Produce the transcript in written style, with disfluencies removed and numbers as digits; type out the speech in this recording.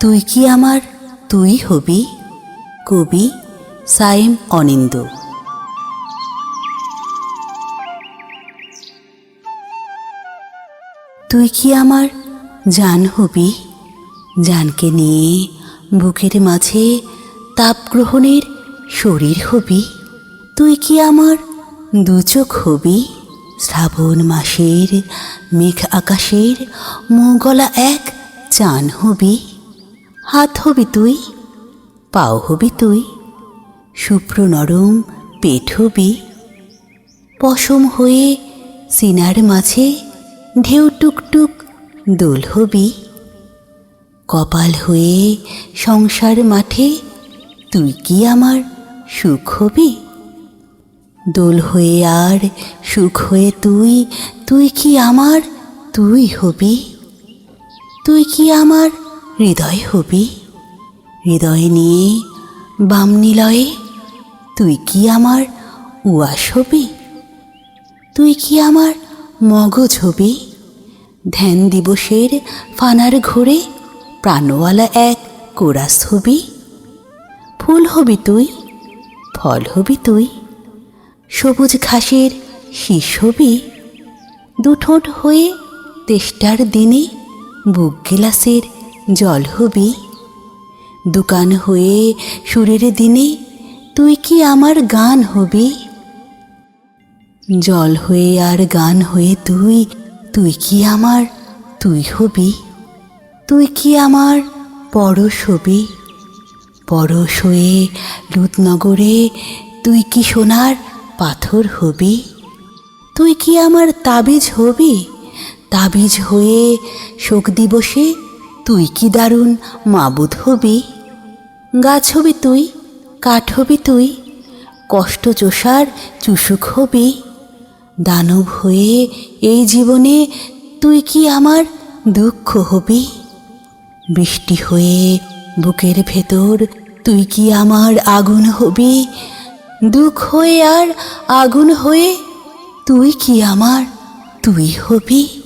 তুই কি আমার তুই হবি? কবি সায়েম অনিন্দ। তুই কি আমার জান হবি? জানকে নিয়ে বুকের মাঝে তাপগ্রহণের শরীর হবি? তুই কি আমার দু চোখ হবি? শ্রাবণ মাসের মেঘ আকাশের মুগলা এক চান হবি? হাত হবি তুই, পাও হবি তুই, শুভ্র নরম পেট হবি? পশম হয়ে সিনার মাঝে ঢেউ টুকটুক দোল হবি? কপাল হয়ে সংসার মাঠে তুই কি আমার সুখ হবি? দোল হয়ে আর সুখ হয়ে তুই, তুই কি আমার তুই হবি? তুই কি আমার হৃদয় হবি? হৃদয় নিয়ে বামনিলয়ে তুই কি আমার উয়াস হবি? তুই কি আমার মগজ হবি? ধ্যান দিবসের ফানার ঘোরে প্রাণওয়ালা এক কোরাস হবি? ফুল হবি তুই, ফল হবি তুই, সবুজ ঘাসের শীষ হবি? দুঠোঁট হয়ে তেষ্টার দিনে বুক গিলাসের জল হবি? দোকান হয়ে সুরের দিনে তুই কি আমার গান হবি? জল হয়ে আর গান হয়ে তুই, তুই কি আমার তুই হবি? তুই কি আমার পরশ হবি? পরশ হয়ে লুতনগরে তুই কি সোনার পাথর হবি? তুই কি আমার তাবিজ হবি? তাবিজ হয়ে শোক দিবসে তুই কি দারুণ মাবুদ হবি? গাছ হবি তুই, কাঠ হবি তুই, কষ্ট চোষার চুষুক হবি? দানব হয়ে এই জীবনে তুই কি আমার দুঃখ হবি? বৃষ্টি হয়ে বুকের ভেতর তুই কি আমার আগুন হবি? দুঃখ হয়ে আর আগুন হয়ে তুই কি আমার তুই হবি?